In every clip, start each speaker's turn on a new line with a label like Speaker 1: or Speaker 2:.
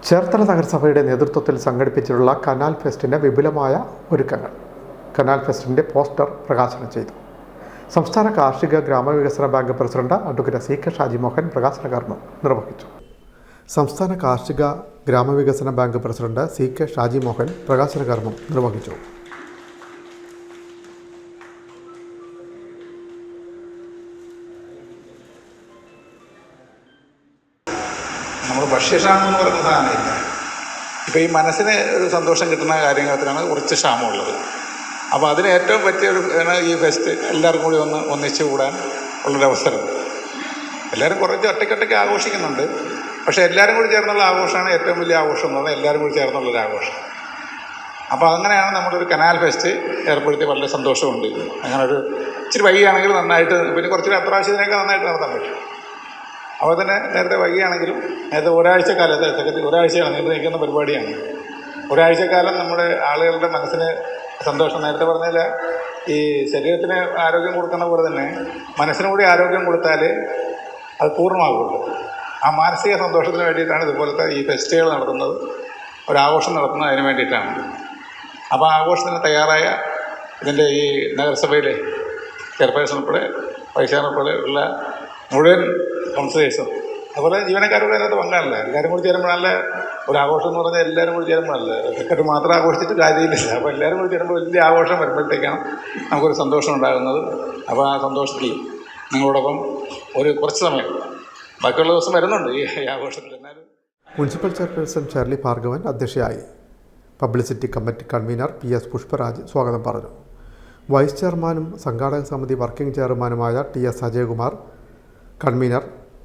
Speaker 1: ചേർത്തല നഗരസഭയുടെ നേതൃത്വത്തിൽ സംഘടിപ്പിച്ചിട്ടുള്ള കനാൽ ഫെസ്റ്റിൻ്റെ വിപുലമായ ഒരുക്കങ്ങൾ. കനാൽ ഫെസ്റ്റിൻ്റെ പോസ്റ്റർ പ്രകാശനം ചെയ്തു. സംസ്ഥാന കാർഷിക ഗ്രാമവികസന bank president advocate CK Shaji Mohan പ്രകാശന കർമ്മം നിർവഹിച്ചു. സംസ്ഥാന കാർഷിക ഗ്രാമവികസന ബാങ്ക് പ്രസിഡന്റ് CK ഷാജിമോഹൻ പ്രകാശന കർമ്മം നിർവഹിച്ചു.
Speaker 2: നമ്മൾ ഭക്ഷ്യക്ഷാമം എന്ന് പറയുന്ന സാധനമില്ല. ഇപ്പോൾ ഈ മനസ്സിന് ഒരു സന്തോഷം കിട്ടുന്ന കാര്യത്തിലാണ് കുറച്ച് ക്ഷാമമുള്ളത്. അപ്പോൾ അതിന് ഏറ്റവും പറ്റിയ ഒരു ഈ ഫെസ്റ്റ് എല്ലാവർക്കും കൂടി ഒന്നിച്ച് കൂടാൻ ഉള്ളൊരവസരം. എല്ലാവരും കുറച്ച് ഒറ്റയ്ക്കൊറ്റയ്ക്ക് ആഘോഷിക്കുന്നുണ്ട്, പക്ഷേ എല്ലാവരും കൂടി ചേർന്നുള്ള ആഘോഷമാണ് ഏറ്റവും വലിയ ആഘോഷം എന്ന് പറഞ്ഞാൽ എല്ലാവരും കൂടി ചേർന്നുള്ളൊരു ആഘോഷം. അപ്പോൾ അങ്ങനെയാണ് നമ്മളൊരു കനാൽ ഫെസ്റ്റ് ഏർപ്പെടുത്തി വളരെ സന്തോഷമുണ്ട്. അങ്ങനെ ഒരു ഇച്ചിരി വൈകിയാണെങ്കിൽ നന്നായിട്ട്, പിന്നെ കുറച്ചൊരു അത്യാവശ്യത്തിനൊക്കെ നന്നായിട്ട് നടത്താൻ പറ്റും. അപ്പോൾ തന്നെ നേരത്തെ വൈകിയാണെങ്കിലും നേരത്തെ ഒരാഴ്ചക്കാലത്ത് ഒരാഴ്ചയാണ് നീണ്ടു നിൽക്കുന്ന പരിപാടിയാണ്. ഒരാഴ്ചക്കാലം നമ്മുടെ ആളുകളുടെ മനസ്സിന് സന്തോഷം, നേരത്തെ പറഞ്ഞാൽ ഈ ശരീരത്തിന് ആരോഗ്യം കൊടുക്കുന്ന പോലെ തന്നെ മനസ്സിനും കൂടി ആരോഗ്യം കൊടുത്താൽ അത് പൂർണ്ണമാകുള്ളൂ. ആ മാനസിക സന്തോഷത്തിന് വേണ്ടിയിട്ടാണ് ഇതുപോലത്തെ ഈ ഫെസ്റ്റുകൾ നടത്തുന്നത്, ഒരാഘോഷം നടത്തുന്നത് അതിന് വേണ്ടിയിട്ടാണ്. അപ്പോൾ ആ ആഘോഷത്തിന് തയ്യാറായ ഇതിൻ്റെ ഈ നഗരസഭയിലെ ചെയർപേഴ്സൺ ഉൾപ്പെടെ വൈസ് ചെയർമാൻ ഉൾപ്പെടെ ഉള്ള മുഴുവൻ കൗൺസിലേഴ്സും അതുപോലെ ജീവനക്കാരുടെ അതിനകത്ത് പങ്കാളില്ല. എല്ലാവരും കൂടി ചേരുമ്പോഴല്ല ഒരാഘോഷം എന്ന് പറഞ്ഞാൽ എല്ലാവരും കൂടി ചേരുമ്പോഴല്ല, സെക്രട്ടറി മാത്രം ആഘോഷിച്ചിട്ട് കാര്യമില്ല. അപ്പോൾ എല്ലാവരും കൂടി ചേരുമ്പോൾ വലിയ ആഘോഷം വരുമ്പോഴത്തേക്കാണ് നമുക്കൊരു സന്തോഷം ഉണ്ടാകുന്നത്. അപ്പോൾ ആ സന്തോഷത്തിൽ നിങ്ങളോടൊപ്പം കുറച്ച് സമയം ബാക്കിയുള്ള ദിവസം വരുന്നുണ്ട് ഈ ആഘോഷത്തിൽ. എന്നാലും
Speaker 1: മുനിസിപ്പൽ ചെയർപേഴ്സൺ ഷേർലി ഭാർഗവൻ അധ്യക്ഷയായി. Publicity committee convener PS Pushparaj സ്വാഗതം പറഞ്ഞു. വൈസ് ചെയർമാനും സംഘാടക സമിതി വർക്കിംഗ് ചെയർമാനുമായ TS Ajayakumar, convener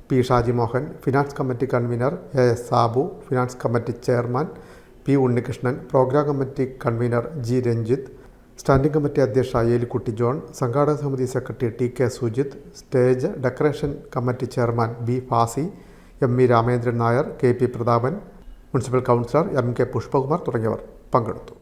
Speaker 1: P Shajimohan, finance committee convener AS Sabu, finance committee chairman P Unnikrishnan, programme committee convener G Ranjith, standing committee അധ്യക്ഷ ഏലിക്കുട്ടി ജോൺ, സംഘാടക സമിതി secretary TK Sujith, stage decoration committee chairman B Fasi, ME Ramendran Nair, KP Prathapan, municipal councillor MK Pushpakumar തുടങ്ങിയവർ പങ്കെടുത്തു.